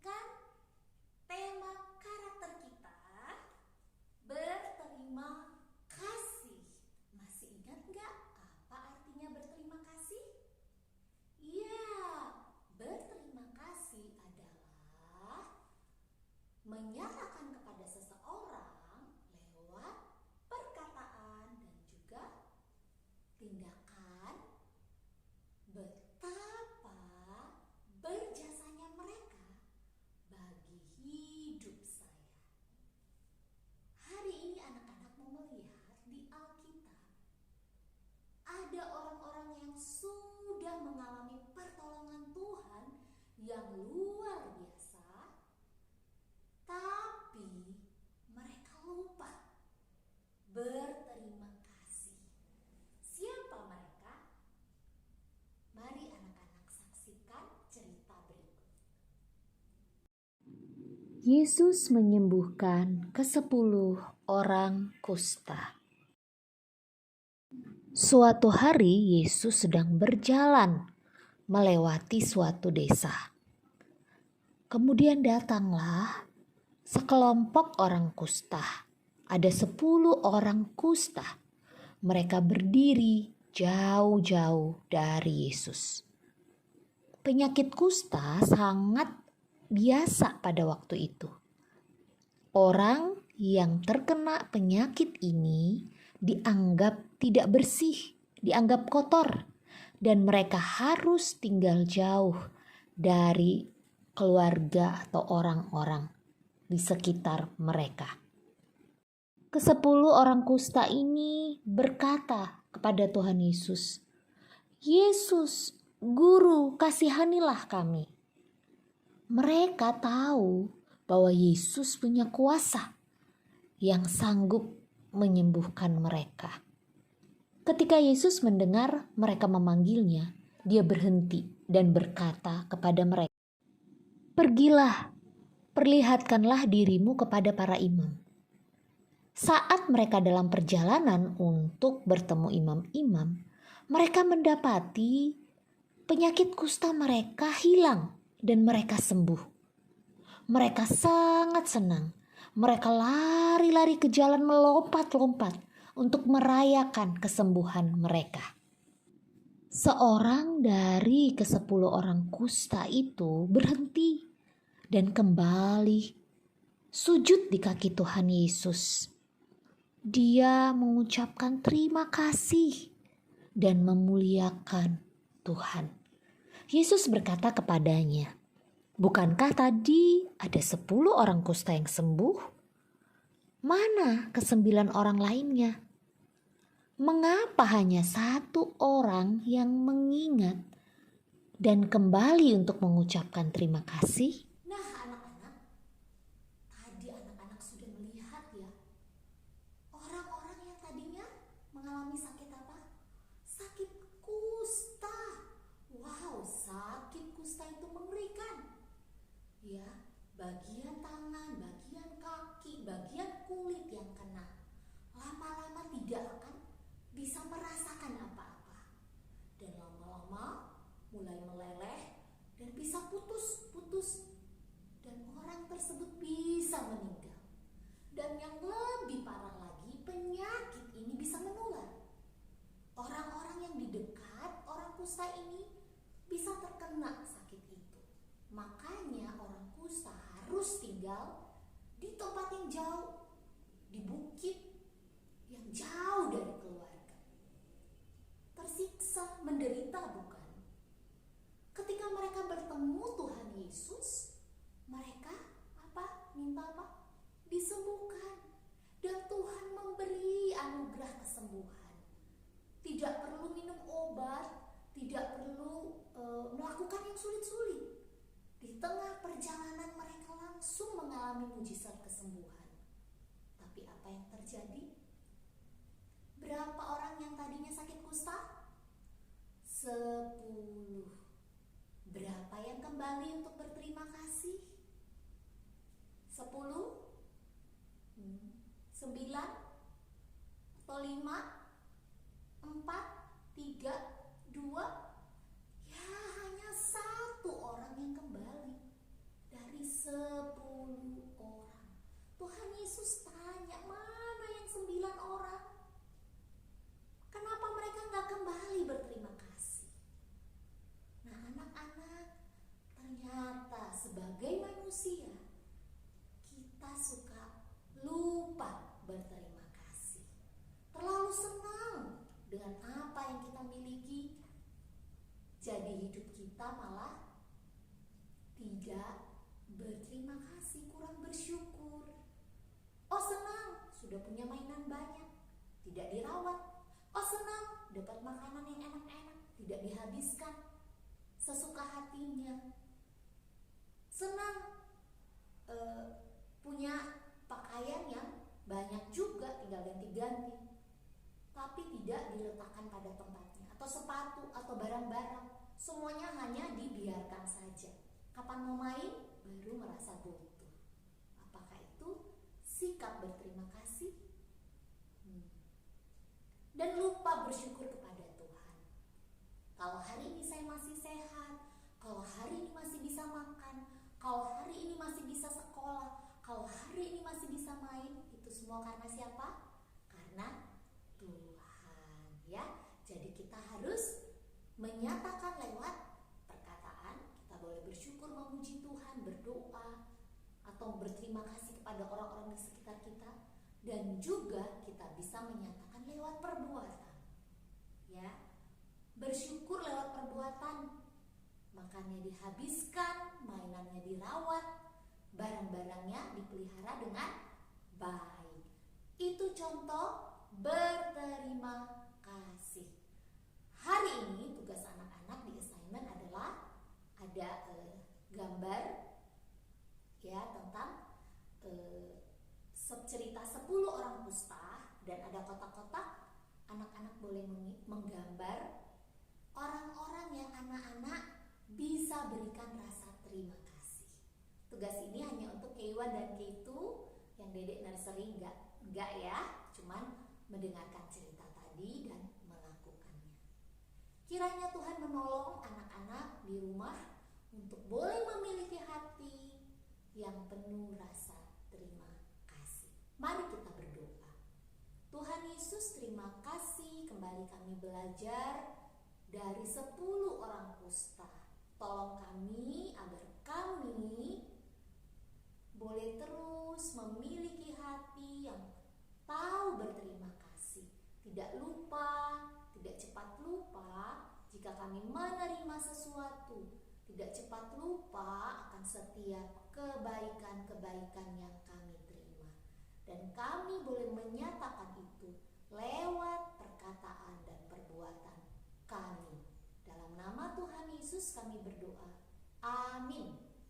saksikan tema karakter kita, berterima kasih. Masih ingat nggak apa artinya berterima kasih? Ya, berterima kasih adalah menyatakan kepada seseorang lewat perkataan dan juga tindakan betapa berjasanya mereka bagi hidup saya. Hari ini anak-anak mau melihat di Alkitab ada orang-orang yang sudah mengalami pertolongan Tuhan yang luar biasa, tapi mereka lupa berterima kasih. Siapa mereka? Mari anak-anak saksikan cerita berikut. Yesus menyembuhkan ke-10 orang kusta. Suatu hari Yesus sedang berjalan melewati suatu desa. Kemudian datanglah sekelompok orang kusta. Ada 10 orang kusta. Mereka berdiri jauh-jauh dari Yesus. Penyakit kusta sangat biasa pada waktu itu. Orang yang terkena penyakit ini dianggap tidak bersih, dianggap kotor, dan mereka harus tinggal jauh dari keluarga atau orang-orang di sekitar mereka. Ke-10 orang kusta ini berkata kepada Tuhan Yesus, "Yesus, Guru, kasihanilah kami." Mereka tahu bahwa Yesus punya kuasa yang sanggup menyembuhkan mereka. Ketika Yesus mendengar mereka memanggilnya, dia berhenti dan berkata kepada mereka, "Pergilah, perlihatkanlah dirimu kepada para imam." Saat mereka dalam perjalanan untuk bertemu imam-imam, mereka mendapati penyakit kusta mereka hilang dan mereka sembuh. Mereka sangat senang. Mereka lari-lari ke jalan melompat-lompat untuk merayakan kesembuhan mereka. Seorang dari ke-10 orang kusta itu berhenti dan kembali sujud di kaki Tuhan Yesus. Dia mengucapkan terima kasih dan memuliakan Tuhan. Yesus berkata kepadanya, "Bukankah tadi ada 10 orang kusta yang sembuh? Mana ke-9 orang lainnya? Mengapa hanya 1 orang yang mengingat dan kembali untuk mengucapkan terima kasih?" Nah, anak-anak, tadi anak-anak sudah melihat ya, orang-orang yang tadinya mengalami sakit apa? Sakit kusta. Wow, sakit kusta itu mengerikan. Ya, bagian tangan, bagian kaki, bagian kulit yang kena. Lama-lama tidak akan bisa merasakan apa-apa. Dan lama-lama mulai meleleh dan bisa putus-putus. Dan orang tersebut bisa meninggal. Dan yang lebih parah lagi, penyakit ini bisa menular. Orang-orang yang di dekat orang kusta ini bisa terkena sakit itu. Makanya orang kusta harus tinggal di tempat yang jauh, di bukit yang jauh dari keluarga. Tersiksa, menderita bukan? Ketika mereka bertemu Tuhan Yesus, mereka apa? Minta apa? Disembuhkan. Dan Tuhan memberi anugerah kesembuhan. Tidak perlu minum obat, tidak perlu melakukan yang sulit-sulit. Di tengah perjalanan mereka langsung mengalami mujizat kesembuhan. Tapi apa yang terjadi? Berapa orang yang tadinya sakit kusta? 10. Berapa yang kembali untuk berterima kasih? 10? 9? Atau 5? 4? 3? 2? Ya, hanya 1 orang yang kembali dari 10 orang. Tuhan Yesus tanya, mana yang 9 orang? Kenapa mereka nggak kembali berterima kasih? Nah anak-anak, ternyata sebagai manusia kita suka lupa berterima kasih. Terlalu senang dengan apa yang kita miliki, jadi hidup kita malah tidak berterima kasih, kurang bersyukur. Oh senang, sudah punya mainan banyak, tidak dirawat. Oh senang, dapat makanan yang enak-enak, tidak dihabiskan sesuka hatinya. Senang punya pakaian yang banyak juga, tinggal ganti-ganti, tapi tidak diletakkan pada tempatnya. Atau sepatu atau barang-barang, semuanya hanya dibiarkan saja. Kapan mau main, baru merasa butuh. Apakah itu sikap berterima kasih? Dan lupa bersyukur kepada Tuhan. Kalau hari ini saya masih sehat, kalau hari ini masih bisa makan, kalau hari ini masih bisa sekolah, kalau hari ini masih bisa main, itu semua karena siapa? Karena Tuhan, ya. Jadi kita harus menyatakan lewat perkataan, kita boleh bersyukur, memuji Tuhan, berdoa, atau berterima kasih kepada orang-orang di sekitar kita, dan juga kita bisa menyatakan lewat perbuatan, ya. Bersyukur lewat perbuatan, makannya dihabiskan, mainannya dirawat, barang-barangnya dipelihara dengan baik. Itu contoh berterima kasih. Hari ini tugas anak-anak di assignment adalah ada gambar ya tentang cerita 10 orang kusta, dan ada kotak-kotak. Anak-anak boleh menggambar orang-orang yang anak-anak bisa berikan rasa terima kasih. Tugas ini hanya untuk K1 dan K2, yang Dedek nursery enggak ya, cuman mendengarkan cerita tadi dan melakukannya. Kiranya Tuhan menolong anak-anak di rumah untuk boleh memiliki hati yang penuh rasa terima kasih. Mari kita berdoa. Tuhan Yesus, terima kasih kembali kami belajar dari 10 orang kusta. Tolong kami agar kami boleh terus memiliki hati yang tahu berterima kasih. Tidak lupa, tidak cepat lupa jika kami menerima sesuatu. Tidak cepat lupa akan setiap kebaikan-kebaikan yang kami terima. Dan kami boleh menyatakan itu lewat perkataan dan perbuatan kami. Dalam nama Tuhan Yesus kami berdoa. Amin.